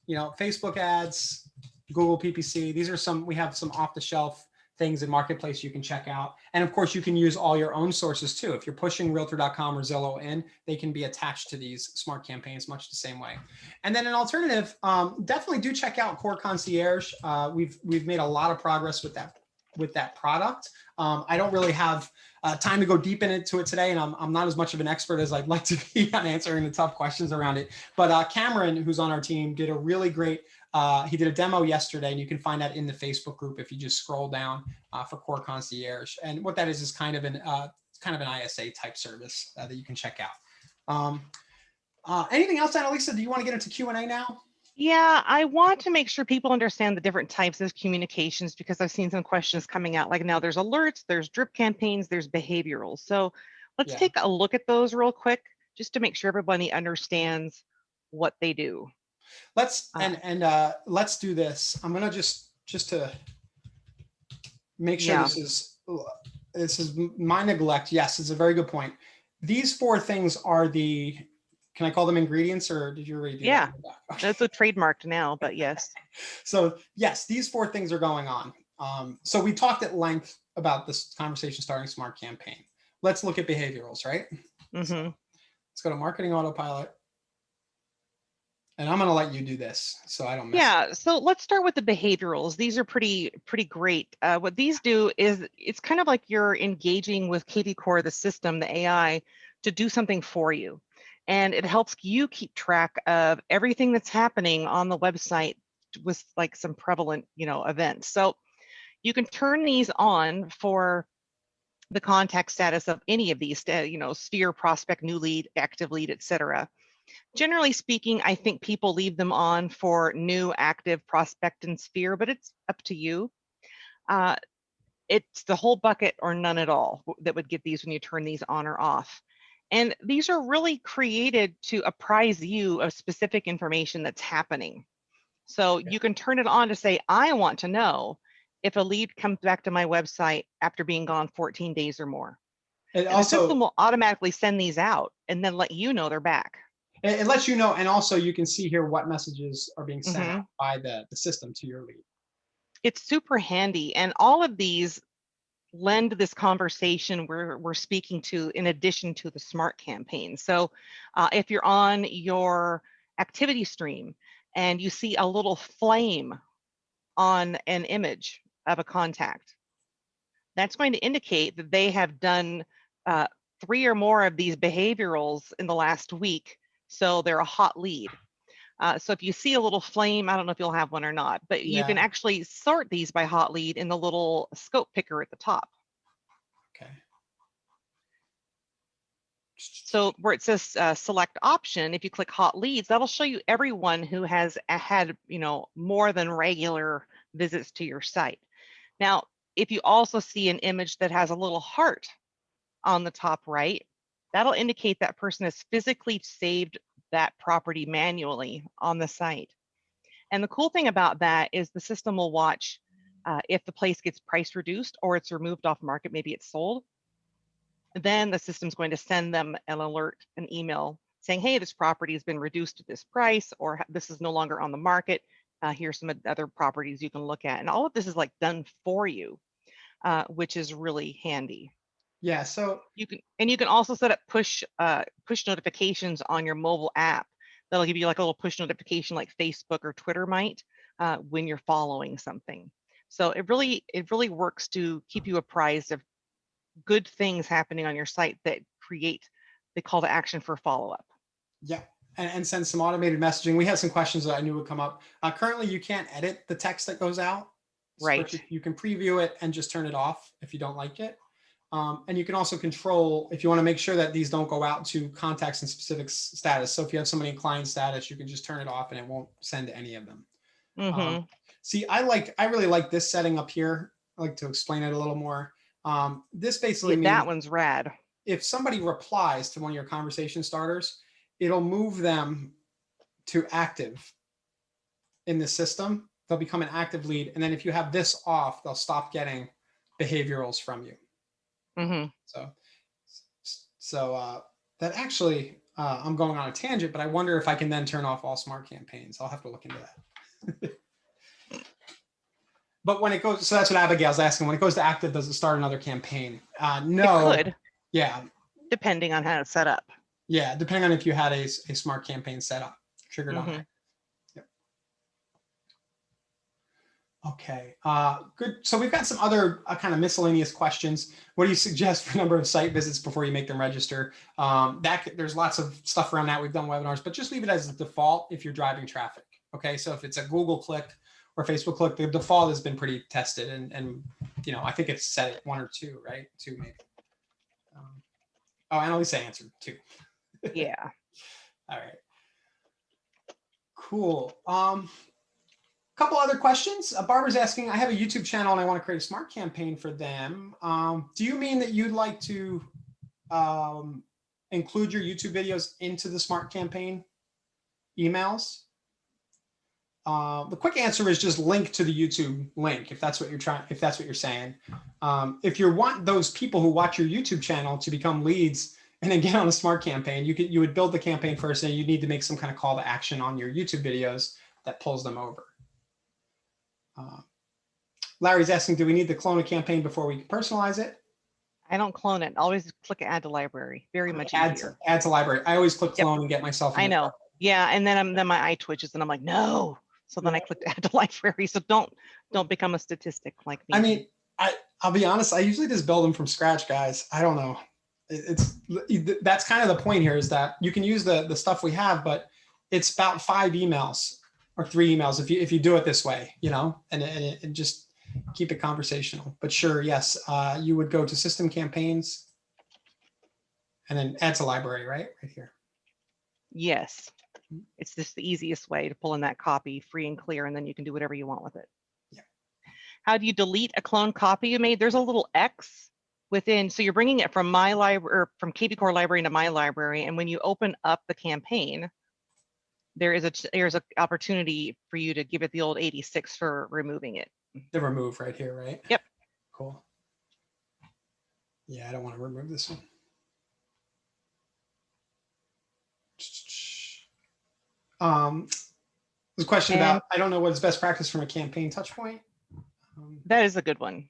Facebook ads, Google PPC. We have some off the shelf things in marketplace you can check out. And of course you can use all your own sources too. If you're pushing realtor.com or Zillow in, they can be attached to these smart campaigns much the same way. And then an alternative, definitely do check out Core Concierge. We've made a lot of progress with that product. I don't really have time to go deep into it today, and I'm not as much of an expert as I'd like to be on answering the tough questions around it. But Cameron, who's on our team, did a really great, he did a demo yesterday, and you can find that in the Facebook group if you just scroll down for Core Concierge. And what that is kind of an ISA type service that you can check out. Anything else, Annalisa? Do you want to get into Q&A now? Yeah, I want to make sure people understand the different types of communications, because I've seen some questions coming out. Like now there's alerts, there's drip campaigns, there's behavioral. So let's take a look at those real quick, just to make sure everybody understands what they do. Let's do this. I'm gonna just to make sure this is my neglect. Yes, it's a very good point. these four things are the, can I call them ingredients, or did you already do Yeah, that? Okay. that's a trademarked now, but yes. So yes, these four things are going on. So we talked at length about this conversation starting smart campaign. Let's look at behaviorals, right? So Mm-hmm. let's go to marketing autopilot. And I'm going to let you do this so I don't miss it. Yeah, so let's start with the behaviorals. These are pretty great. What these do is it's kind of like you're engaging with kvCORE, the system, the AI, to do something for you. And it helps you keep track of everything that's happening on the website with like some prevalent, events. So you can turn these on for the contact status of any of these, sphere, prospect, new lead, active lead, etc. Generally speaking, I think people leave them on for new, active, prospect, and sphere, but it's up to you. It's the whole bucket or none at all that would get these when you turn these on or off. And these are really created to apprise you of specific information that's happening. So you can turn it on to say, I want to know if a lead comes back to my website after being gone 14 days or more. And And the system also, will automatically send these out and then let you know they're back. it lets you know, and also you can see here what messages are being sent Mm-hmm. out by the system to your lead. It's super handy. And all of these lend this conversation we're speaking to in addition to the smart campaign. So if you're on your activity stream and you see a little flame on an image of a contact, that's going to indicate that they have done 3 or more of these behaviorals in the last week. So they're a hot lead. So if you see a little flame, I don't know if you'll have one or not, but you can actually sort these by hot lead in the little scope picker at the top. Okay. So where it says select option, if you click hot leads, that'll show you everyone who has had, more than regular visits to your site. Now, if you also see an image that has a little heart on the top right, that'll indicate that person has physically saved that property manually on the site. And the cool thing about that is the system will watch if the place gets price reduced or it's removed off market, maybe it's sold. Then the system's going to send them an alert, an email saying, hey, this property has been reduced to this price, or this is no longer on the market. Here's some other properties you can look at. And all of this is like done for you, which is really handy. Yeah, so you can also set up push notifications on your mobile app. That'll give you like a little push notification like Facebook or Twitter might when you're following something. So it really works to keep you apprised of good things happening on your site that create the call to action for follow-up. yeah, and send some automated messaging. We had some questions that I knew would come up. Currently, you can't edit the text that goes out. Right. You can preview it and just turn it off if you don't like it. And you can also control, if you want to make sure that these don't go out to contacts in specific status. So if you have somebody in client status, you can just turn it off and it won't send to any of them. Mm-hmm. See, I really like this setting up here. I like to explain it a little more. This basically means that one's rad. If somebody replies to one of your conversation starters, it'll move them to active in the system. They'll become an active lead. And then if you have this off, they'll stop getting behaviorals from you. Mm-hmm. So that actually, I'm going on a tangent, but I wonder if I can then turn off all smart campaigns. I'll have to look into that. But when it goes, so that's what Abigail's asking. When it goes to active, does it start another campaign? No. It could. Yeah. Depending on how it's set up. Yeah, depending on if you had a smart campaign set up, triggered on it. Yep. Okay, good. So we've got some other kind of miscellaneous questions. What do you suggest for number of site visits before you make them register? There's lots of stuff around that. We've done webinars, but just leave it as the default if you're driving traffic. Okay, so if it's a Google click or Facebook click, the default has been pretty tested, and I think it's set at 1 or 2, right? 2 maybe. Oh, Annalisa answered 2. Yeah. All right. Cool. Couple other questions. Barbara's asking, I have a YouTube channel and I want to create a smart campaign for them. Do you mean that you'd like to include your YouTube videos into the smart campaign emails? The quick answer is just link to the YouTube link if that's what you're saying. If you want those people who watch your YouTube channel to become leads and then get on a smart campaign. You would build the campaign first, and you need to make some kind of call to action on your YouTube videos that pulls them over. Larry's asking, do we need to clone a campaign before we can personalize it? I don't clone it. Always click add to library. Very much easier. Add to library. I always click Yep. clone and get myself in I know. trouble. Yeah, and then my eye twitches and I'm like, no. So then I clicked add to library. So don't become a statistic like me. I mean, I'll be honest, I usually just build them from scratch, guys. I don't know. That's kind of the point here, is that you can use the stuff we have, but it's about 5 emails or 3 emails if you do it this way, you know, and just keep it conversational. But sure, yes, you would go to system campaigns and then add to library, right here. Yes, it's just the easiest way to pull in that copy free and clear, and then you can do whatever you want with it. Yeah. How do you delete a clone copy you made? There's a little X within, so you're bringing it from my library, or from kvCORE library into my library, and when you open up the campaign, there's an opportunity for you to give it the old 86 for removing it. The remove right here, right? Yep. Cool. Yeah, I don't want to remove this one. There's a question about, I don't know what's best practice from a campaign touch point. That is a good one.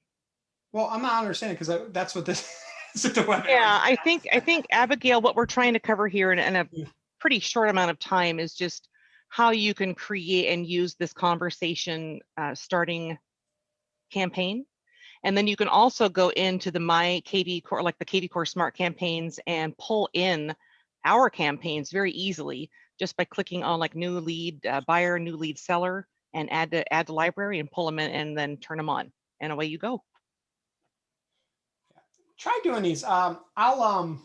Well, I'm not understanding, because that's what this is the webinar. Yeah, I think Abigail, what we're trying to cover here in a pretty short amount of time is just how you can create and use this conversation starting campaign. And then you can also go into the my kvCORE, like the kvCORE smart campaigns, and pull in our campaigns very easily just by clicking on like new lead buyer, new lead seller, and add to library and pull them in and then turn them on, and away you go. Try doing these. I'll add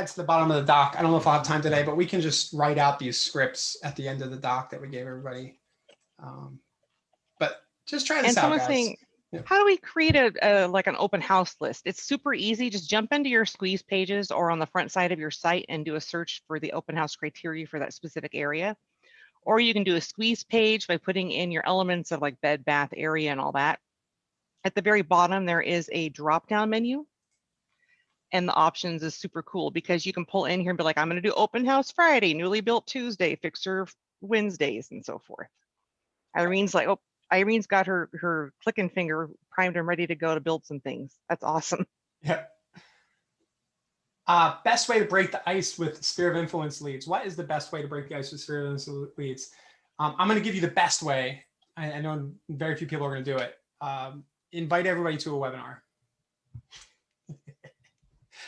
to the bottom of the doc. I don't know if I'll have time today, but we can just write out these scripts at the end of the doc that we gave everybody. But just try this out, guys. Saying, how do we create like an open house list? It's super easy. Just jump into your squeeze pages or on the front side of your site and do a search for the open house criteria for that specific area. Or you can do a squeeze page by putting in your elements of like bed, bath, area, and all that. At the very bottom, there is a drop-down menu. And the options is super cool because you can pull in here and be like, I'm going to do open house Friday, newly built Tuesday, fixer Wednesdays, and so forth. Irene's like, oh, Irene's got her clicking finger primed and ready to go to build some things. That's awesome. Yeah. Best way to break the ice with sphere of influence leads. What is the best way to break the ice with sphere of influence leads? I'm going to give you the best way. I know very few people are going to do it. Invite everybody to a webinar.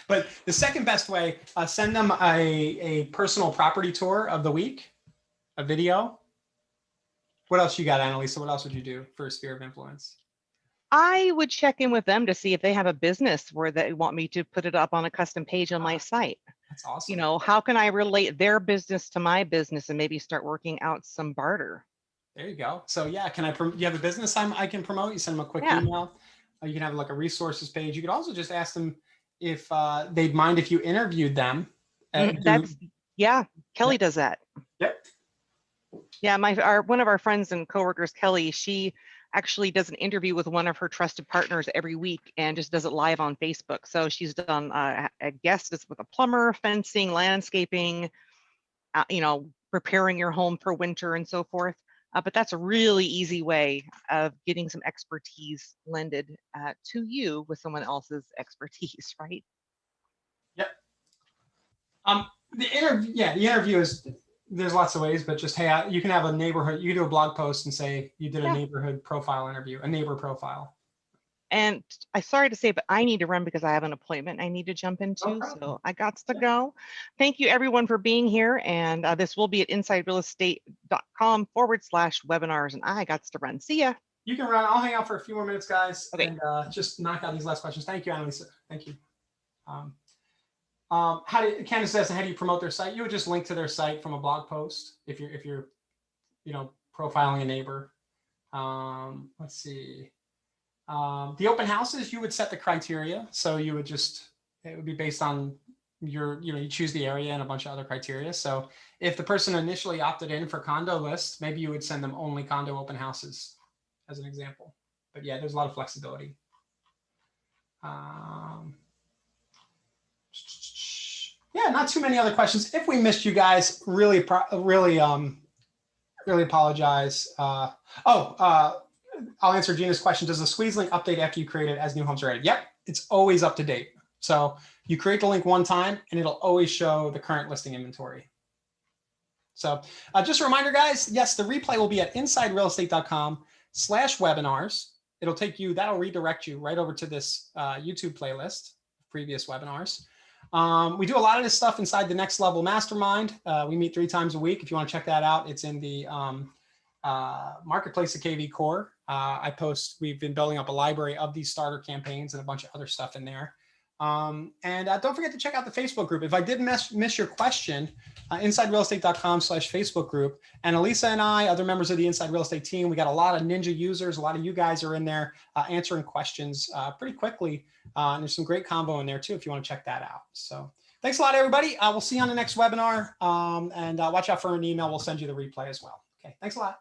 But the second best way, send them a personal property tour of the week, a video. What else you got, Annalisa? What else would you do for a sphere of influence? I would check in with them to see if they have a business where they want me to put it up on a custom page on my site. That's awesome. You know, how can I relate their business to my business and maybe start working out some barter? There you go. So yeah, you have a business I can promote? You send them a quick email. You can have like a resources page. You could also just ask them if they'd mind if you interviewed them. Kelly does that. Yep. Yeah, one of our friends and coworkers, Kelly, she actually does an interview with one of her trusted partners every week and just does it live on Facebook. So she's done a guest with a plumber, fencing, landscaping, preparing your home for winter and so forth. But that's a really easy way of getting some expertise lended to you with someone else's expertise, right? Yep. The interview is, there's lots of ways, but just, hey, you can have a neighborhood, you can do a blog post and say you did a neighborhood profile interview, a neighbor profile. And I'm sorry to say, but I need to run because I have an appointment I need to jump into. So I got to go. Thank you everyone for being here. And this will be at insiderealestate.com/webinars. And I got to run. See ya. You can run. I'll hang out for a few more minutes, guys. Okay. And just knock out these last questions. Thank you, Annalisa. Thank you. Candace says, how do you promote their site? You would just link to their site from a blog post if you're profiling a neighbor. Let's see. The open houses, you would set the criteria. So it would be based on you choose the area and a bunch of other criteria. So if the person initially opted in for condo lists, maybe you would send them only condo open houses as an example. But yeah, there's a lot of flexibility. Yeah, not too many other questions. If we missed you guys, really apologize. I'll answer Gina's question. Does the squeeze link update after you create it as new homes are added? Yep, it's always up to date. So you create the link one time and it'll always show the current listing inventory. So just a reminder, guys, yes, the replay will be at insiderealestate.com/webinars. It'll take you, that'll redirect you right over to this YouTube playlist, previous webinars. We do a lot of this stuff inside the Next Level Mastermind. We meet 3 times a week. If you want to check that out, it's in the marketplace of kvCORE. We've been building up a library of these starter campaigns and a bunch of other stuff in there. And don't forget to check out the Facebook group. If I did miss your question, insiderealestate.com/Facebook group. And Elisa and I, other members of the Inside Real Estate team, we got a lot of ninja users. A lot of you guys are in there answering questions pretty quickly. And there's some great combo in there too, if you want to check that out. So thanks a lot, everybody. We'll see you on the next webinar. And watch out for an email. We'll send you the replay as well. Okay, thanks a lot.